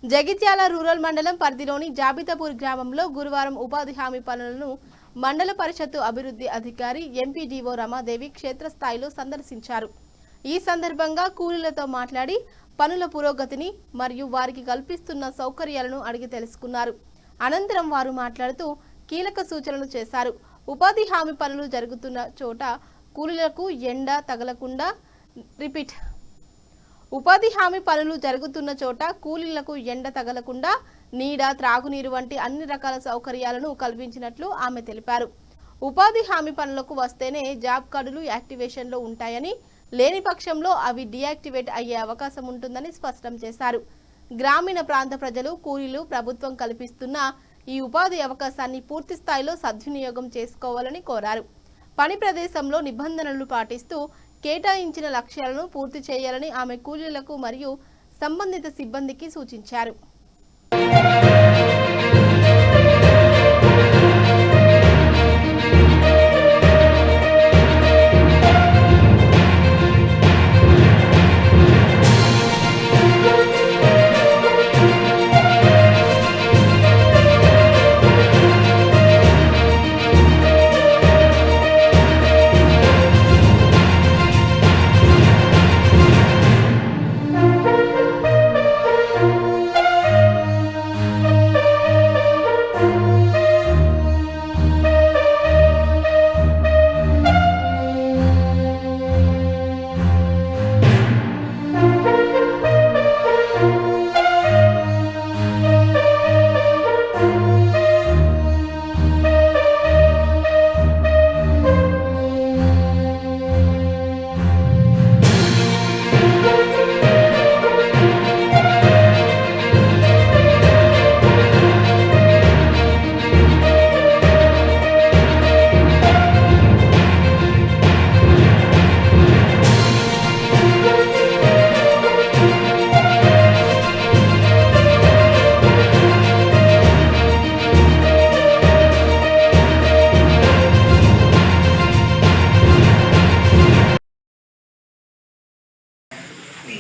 Jagtial rural మండలం పరిధిలోని జాబితాపూర్ గ్రామంలో గురువారం ఉపాధి హామీ పనులను మండల పరిషత్తు అభివృద్ధి అధికారి ఎంపీడీఓ రమాదేవి క్షేత్రస్థాయిలో సందర్శించారు. ఈ సందర్భంగా కూలీలతో మాట్లాడి పనుల పురోగతిని మరియు వారికి కల్పిస్తున్న సౌకర్యాలను అడిగి తెలుసుకున్నారు. అనంతరం వారు మాట్లాడుతూ కీలక సూచనలు చేశారు. ఉపాధి హామీ పనులు జరుగుతున్న చోట కూలీలకు ఎండ తగలకుండా ఉపాధి హామీ పనులు జరుగుతున్న చోట కూలీలకు ఎండ తగలకుండా నీడ, త్రాగునీరు వంటి అన్ని రకాల సౌకర్యాలను కల్పించినట్లు ఆమె తెలిపారు. ఉపాధి హామీ పనులకు వస్తేనే జాబ్ కార్డులు యాక్టివేషన్లో ఉంటాయని, లేని పక్షంలో అవి డీయాక్టివేట్ అయ్యే అవకాశం ఉంటుందని స్పష్టం చేశారు. గ్రామీణ ప్రాంత ప్రజలు, కూలీలు ప్రభుత్వం కల్పిస్తున్న ఈ ఉపాధి అవకాశాన్ని పూర్తి స్థాయిలో సద్వినియోగం చేసుకోవాలని కోరారు. పని ప్రదేశంలో నిబంధనలు పాటిస్తూ కేటాయించిన లక్ష్యాలను పూర్తి చేయాలని ఆమె కూలీలకు మరియు సంబంధిత సిబ్బందికి సూచించారు.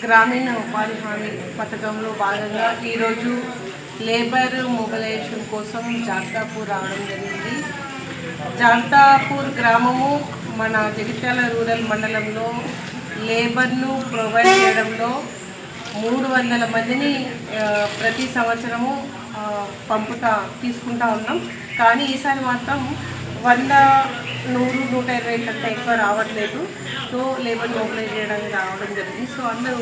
గ్రామీణ ఉపాధి హామీ పథకంలో భాగంగా ఈరోజు లేబర్ మొబిలైజేషన్ కోసం జాబితాపూర్ రావడం జరిగింది. జాబితాపూర్ గ్రామము మన జగిత్యాల రూరల్ మండలంలో లేబర్ను ప్రొవైడ్ చేయడంలో 300 మందిని ప్రతి సంవత్సరము తీసుకుంటా ఉన్నాం. కానీ ఈసారి మాత్రం 100, 100, 120 కంటే ఎక్కువ రావట్లేదు. సో లేబర్ మొబిలైజ్ చేయడానికి రావడం జరిగింది. సో అందరూ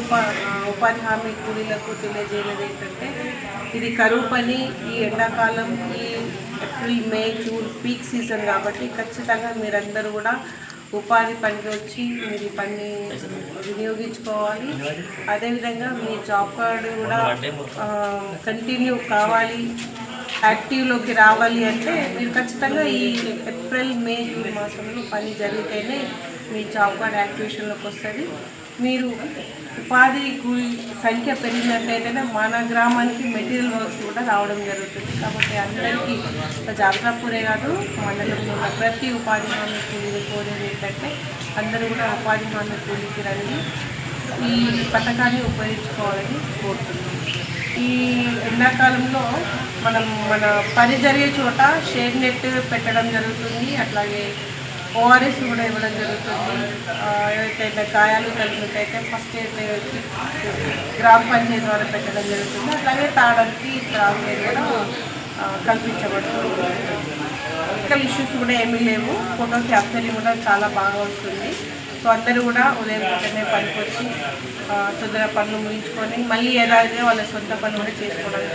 ఉపాధి హామీ కూలీలకు తెలియజేయలేదు ఏంటంటే, ఇది కరువు పని, ఈ ఎండాకాలం, ఈ ఏప్రిల్, మే, జూన్ పీక్ సీజన్ కాబట్టి ఖచ్చితంగా మీరందరూ కూడా ఉపాధి పనికి వచ్చి మీరు ఈ పని వినియోగించుకోవాలి. అదేవిధంగా మీ జాబ్ కార్డు కూడా కంటిన్యూ కావాలి, యాక్టివ్లోకి రావాలి అంటే మీరు ఖచ్చితంగా ఈ ఏప్రిల్, మే, జూన్ మాసంలో పని జరిగితేనే మీ జాబ్ కార్డ్ యాక్టివేషన్లోకి వస్తుంది. మీరు ఉపాధి కూలీ సంఖ్య పెరిగినట్లయితేనే మన గ్రామానికి మెటీరియల్ వర్క్స్ కూడా రావడం జరుగుతుంది. కాబట్టి అందరికీ జాబితాపూరే కాదు, మండలంలో ఉన్న ప్రతి ఉపాధి హామీ కూలీలు కోరేది ఏంటంటే అందరూ కూడా ఉపాధి హామీ కూలీకి రండి, ఈ పథకాన్ని ఉపయోగించుకోవాలని కోరుతున్నాం. ఈ ఎండాకాలంలో మన పని జరిగే చోట షేడ్ నెట్ పెట్టడం జరుగుతుంది. అట్లాగే ఓఆర్ఎస్ కూడా ఇవ్వడం జరుగుతుంది. ఏవైతే గాయాలు కలిగినట్టయితే ఫస్ట్ ఎయిడ్ గ్రామ పంచాయతీ ద్వారా పెట్టడం జరుగుతుంది. అట్లాగే తాగడానికి త్రాగునీరు కూడా కల్పించబడుతుంది. మెడికల్ ఇష్యూస్ కూడా ఏమీ లేవు. ఫోటో క్యాప్చరింగ్ కూడా చాలా బాగా వస్తుంది. సో అందరూ కూడా ఉదయం వెంటనే పనికి వచ్చి తొందరగా పనులు ముగించుకొని మళ్ళీ ఏదైతే వాళ్ళ సొంత పనులు కూడా చేసుకోవడానికి